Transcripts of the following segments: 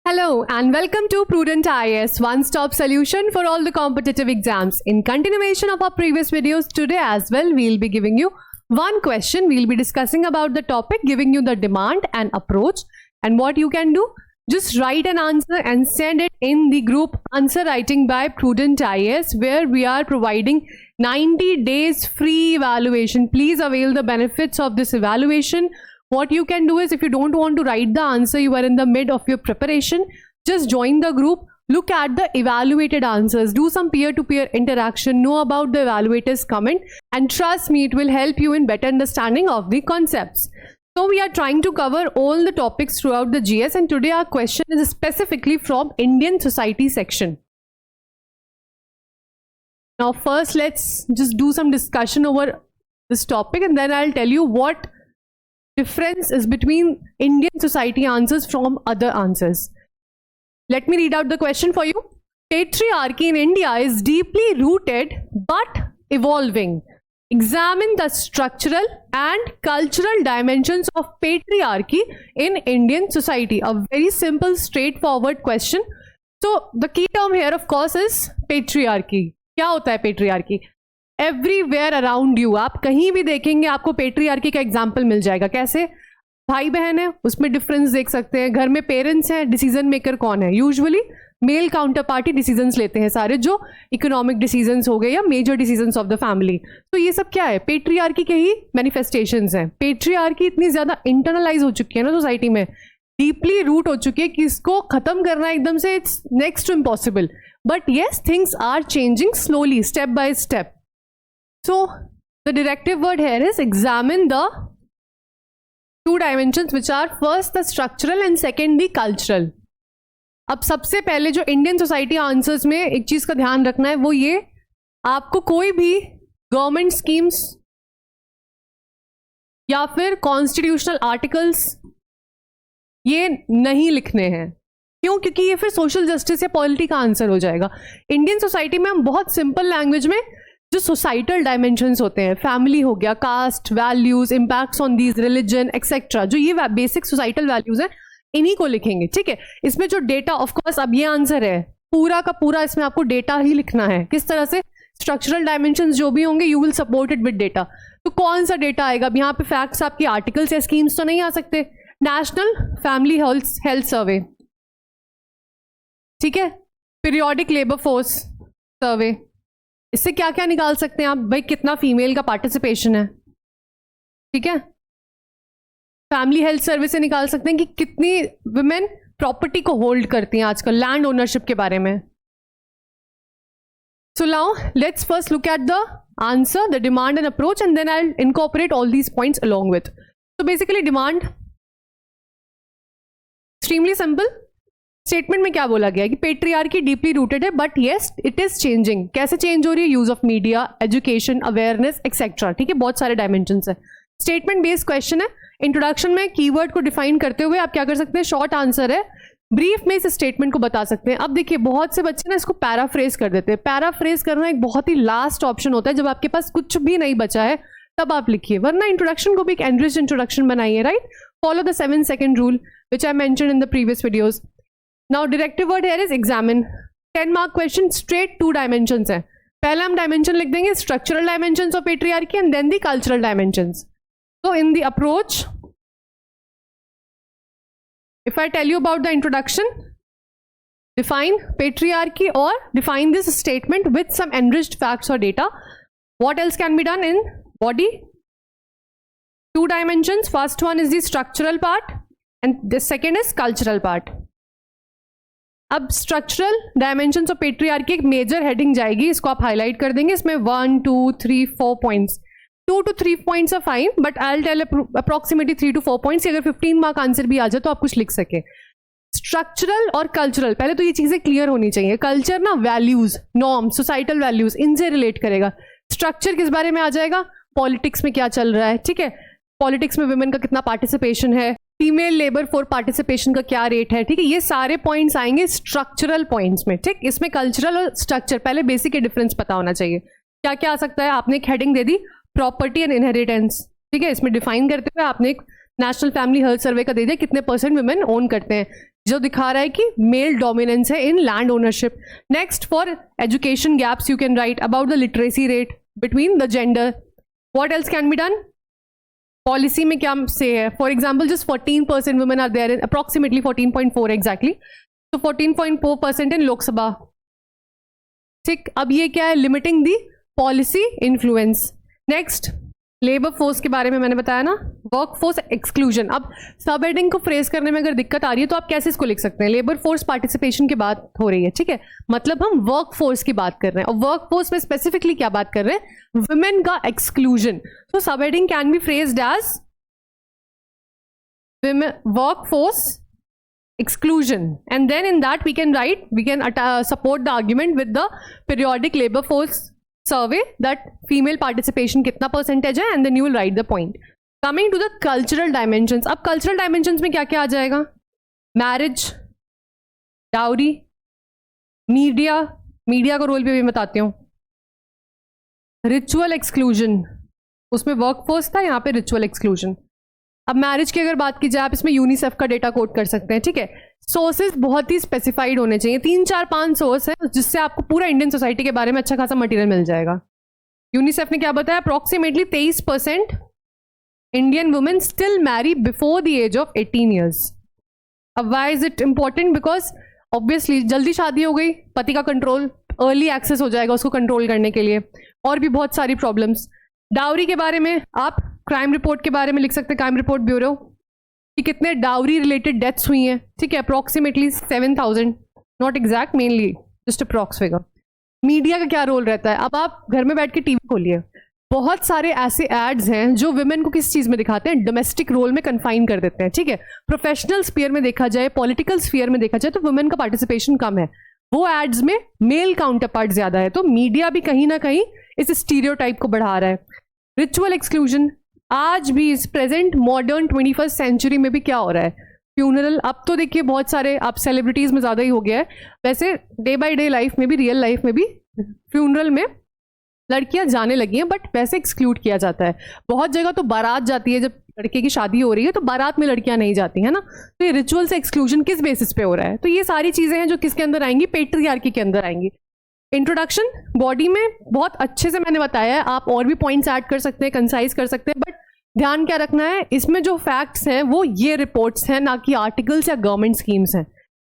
Hello and welcome to Prudent IAS, one-stop solution for all the competitive exams. In continuation of our previous videos, today as well, we'll be giving you one question. We'll be discussing about the topic, giving you the demand and approach, and what you can do. Just write an answer and send it in the group Answer Writing by Prudent IAS, where we are providing 90 days free evaluation. Please avail the benefits of this evaluation. What you can do is, if you don't want to write the answer, you are in the mid of your preparation, just join the group, look at the evaluated answers, do some peer-to-peer interaction, know about the evaluator's comment, and trust me, it will help you in better understanding of the concepts. So we are trying to cover all the topics throughout the GS, and today our question is specifically from Indian society section. Now first let's just do some discussion over this topic, and then I'll tell you what difference is between Indian society answers from other answers. Let me read out the question for you. Patriarchy in India is deeply rooted but evolving. Examine the structural and cultural dimensions of patriarchy in Indian society. A very simple, straightforward question. So the key term here, of course, is patriarchy. क्या होता है patriarchy? Everywhere around you, आप कहीं भी देखेंगे आपको patriarchy का example मिल जाएगा. कैसे? भाई बहन है, उसमें डिफरेंस देख सकते हैं. घर में पेरेंट्स हैं, डिसीजन मेकर कौन है? Usually male counter party decisions लेते हैं सारे, जो इकोनॉमिक डिसीजंस हो गए या major decisions of the family. तो ये सब क्या है? पेट्रियार्की के ही मैनिफेस्टेशंस हैं. पेट्रियार्की इतनी ज्यादा इंटरनलाइज हो चुकी है ना सोसाइटी में, डीपली रूट हो चुकी है कि इसको खत्म करना एकदम से it's next to impossible. But yes, things are changing slowly, step by step. So the directive word here is examine the two dimensions which are first the structural and second the cultural. अब सबसे पहले जो Indian society answers में एक चीज का ध्यान रखना है वो ये, आपको कोई भी गवर्नमेंट स्कीम्स या फिर कॉन्स्टिट्यूशनल आर्टिकल्स ये नहीं लिखने हैं. क्यों? क्योंकि ये फिर सोशल जस्टिस या पॉलिटी का आंसर हो जाएगा. इंडियन सोसाइटी में हम बहुत सिंपल लैंग्वेज में जो सोसाइटल डायमेंशंस होते हैं, फैमिली हो गया, caste, values, impacts on these, religion etcetera, जो ये बेसिक सोसाइटल वैल्यूज हैं, इन्हीं को लिखेंगे. ठीक है. इसमें जो डेटा, ऑफ कोर्स अब ये आंसर है पूरा का पूरा, इसमें आपको डेटा ही लिखना है. किस तरह से? स्ट्रक्चरल डायमेंशंस जो भी होंगे, you will support it with data. तो कौन सा डेटा आएगा? अब यहाँ पे फैक्ट्स आपकी आर्टिकल्स या स्कीम्स तो नहीं आ सकते. नेशनल फैमिली हेल्थ सर्वे, ठीक है, पीरियोडिक लेबर फोर्स सर्वे, इससे क्या क्या निकाल सकते हैं आप? भाई कितना फीमेल का पार्टिसिपेशन है, ठीक है. फैमिली हेल्थ सर्वे से निकाल सकते हैं कि कितनी वुमेन प्रॉपर्टी को होल्ड करती हैं आजकल, लैंड ओनरशिप के बारे में. So now let's first look at the answer, the demand and approach, and then I will incorporate all these points along with. So basically demand extremely simple. Statement में क्या बोला गया है कि पेट्रियार्की डीपली रूटेड है but yes it is changing. कैसे change हो रही है? Use of media, education, awareness etcetera. ठीक है, बहुत सारे डायमेंशंस है. स्टेटमेंट बेस्ड क्वेश्चन है. इंट्रोडक्शन में कीवर्ड को डिफाइन करते हुए आप क्या कर सकते हैं? शॉर्ट आंसर है, ब्रीफ में इस स्टेटमेंट को बता सकते हैं. अब देखिए, बहुत से बच्चे ना इसको पैराफ्रेज कर देते हैं. पैराफ्रेज करना एक बहुत ही लास्ट ऑप्शन होता है, जब आपके पास कुछ भी नहीं बचा है तब आप लिखिए, वरना इंट्रोडक्शन को भी एक एनरिच्ड इंट्रोडक्शन बनाइए. Right, follow the 7 second rule which I mentioned in the previous videos. Now directive word here is examine. 10 mark question, straight 2 dimensions है. पहला हम dimension लिख देंगे structural dimensions of patriarchy and then the cultural dimensions. So in the approach, if I tell you about the introduction, define patriarchy or define this statement with some enriched facts or data. What else can be done in body? 2 dimensions. First one is the structural part and the second is cultural part. अब structural dimensions of patriarchy एक major heading जाएगी, इसको आप highlight कर देंगे. इसमें 1 2 3 4 points, 2 to 3 points are fine, but I will tell approximately 3 to 4 points. अगर 15 mark answer भी आ जाए तो आप कुछ लिख सके. स्ट्रक्चरल और कल्चरल, पहले तो ये चीजें क्लियर होनी चाहिए. कल्चर ना वैल्यूज, नॉर्म्स, सोसाइटल वैल्यूज, इनसे रिलेट करेगा. स्ट्रक्चर किस बारे में आ जाएगा? पॉलिटिक्स में क्या चल रहा है. ठीक है, पॉलिटिक्स में वुमेन का कितना पार्टिसिपेशन है, फीमेल लेबर फोर्स पार्टिसिपेशन का क्या रेट है. ठीक है, ये सारे पॉइंट्स आएंगे स्ट्रक्चरल पॉइंट्स में. ठीक, इसमें कल्चरल और स्ट्रक्चर, पहले बेसिक के डिफरेंस पता होना चाहिए. क्या क्या आ सकता है? आपने एक heading they the, property and inheritance. ठीक है, इसमें डिफाइन करते हुए आपने एक नेशनल फैमिली हेल्थ सर्वे का दे दिया, कितने % वुमेन ओन करते हैं. जो दिखा रहा है कि मेल डोमिनेंस है in land ownership. Next, for education gaps you can write about the literacy rate between the gender. What else can be done? Policy में क्या से है? For example just 14% women are there in, approximately 14.4 exactly, तो 14.4% in Lok Sabha. ठीक, अब ये क्या है? Limiting the policy influence. Next, labour force के बारे में मैंने बताया ना, वर्क फोर्स एक्सक्लूजन. अब सब हेडिंग को फ्रेज करने में अगर दिक्कत आ रही है तो आप कैसे इसको लिख सकते हैं? लेबर फोर्स पार्टिसिपेशन की बात हो रही है, ठीक है, मतलब हम वर्क फोर्स की बात कर रहे हैं, और वर्क फोर्स में स्पेसिफिकली क्या बात कर रहे हैं? वुमेन का एक्सक्लूजन. तो सब heading can be phrased as work force exclusion, and then in that we can support the argument with the periodic labor force survey that female participation कितना percentage है, and then you will write the point. Coming to the cultural dimensions, अब cultural dimensions में क्या क्या आ जाएगा? Marriage, dowry, media का role भी मैं बताती हूँ. रिचुअल एक्सक्लूजन, उसमें वर्कफोर्स था, यहाँ पे रिचुअल एक्सक्लूजन. अब मैरिज की अगर बात की जाए, आप इसमें यूनिसेफ का डेटा कोट कर सकते हैं, ठीक है. सोर्सेज बहुत ही स्पेसिफाइड होने चाहिए, 3 4 5 सोर्स है जिससे आपको पूरा इंडियन सोसाइटी के बारे में अच्छा खासा मटेरियल मिल जाएगा. यूनिसेफ ने क्या बताया? Approximately 23% Indian women still marry before the age of 18 years. अब why is it important? Because obviously जल्दी शादी हो गई, पति का कंट्रोल, अर्ली एक्सेस हो जाएगा उसको कंट्रोल करने के लिए, और भी बहुत सारी प्रॉब्लम्स. डाउरी के बारे में आप क्राइम रिपोर्ट के बारे में लिख सकते हैं, क्राइम रिपोर्ट ब्यूरो, कि कितने डाउरी रिलेटेड डेथ्स हुई हैं, ठीक है, approximately 7,000, not exact, mainly just approx figure. Media का क्या रोल रहता है? अब आप घर में बैठ के टीवी खोलिए, बहुत सारे ऐसे एड्स हैं जो वुमेन को किस चीज़ में दिखाते हैं? डोमेस्टिक रोल में कन्फाइन कर देते हैं, ठीक है. प्रोफेशनल स्फीयर में देखा जाए, पॉलिटिकल स्फीयर में देखा जाए तो वुमेन का पार्टिसिपेशन कम है, वो एड्स में मेल काउंटर पार्ट ज्यादा है. तो मीडिया भी कहीं ना कहीं इस स्टीरियोटाइप को बढ़ा रहा है. रिचुअल एक्सक्लूजन, आज भी इस प्रेजेंट मॉडर्न 21st सेंचुरी में भी क्या हो रहा है? फ्यूनरल, अब तो देखिए बहुत सारे, आप सेलिब्रिटीज में ज़्यादा ही हो गया है, वैसे डे बाय डे लाइफ में भी, रियल लाइफ में भी फ्यूनरल में लड़कियां जाने लगी हैं, बट वैसे एक्सक्लूड किया जाता है. बहुत जगह तो बारात जाती है, जब लड़के की शादी हो रही है तो बारात में लड़कियां नहीं जाती है ना. तो ये रिचुअल से एक्सक्लूजन किस बेसिस पे हो रहा है? तो ये सारी चीज़ें हैं जो किसके अंदर आएंगी? पेट्रियार्की के अंदर आएंगी. इंट्रोडक्शन बॉडी में बहुत अच्छे से मैंने बताया है, आप और भी पॉइंट्स ऐड कर सकते हैं, कंसाइज कर सकते हैं, बट ध्यान क्या रखना है, इसमें जो फैक्ट्स हैं वो ये रिपोर्ट्स हैं, ना कि आर्टिकल्स या गवर्नमेंट स्कीम्स हैं.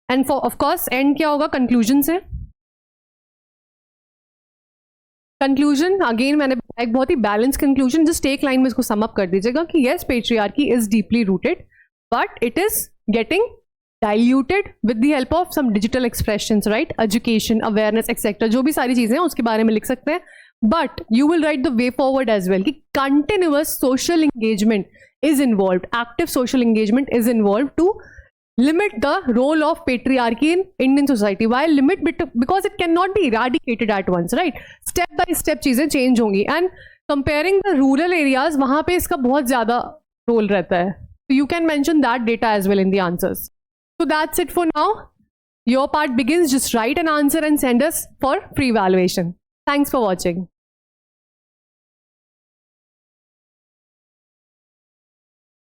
And for of course and क्या होगा? कंक्लूजन से. कंक्लूजन अगेन मैंने एक बहुत ही बैलेंस कंक्लूजन, जस्ट एक लाइन में इसको सम अप कर दीजिएगा कि yes, patriarchy is deeply rooted, but it is getting diluted with the help of some digital expressions, right? Education, awareness, etc. जो भी सारी चीजें हैं उसके बारे में लिख सकते हैं. But you will write the way forward as well कि continuous social engagement is involved, active social engagement is involved to limit the role of patriarchy in Indian society. Why limit? Because it cannot be eradicated at once, right? Step by step चीजें change होंगी. And comparing the rural areas, वहाँ पे इसका बहुत ज़्यादा role रहता है. So you can mention that data as well in the answers. So that's it for now. Your part begins. Just write an answer and send us for pre-evaluation. Thanks for watching.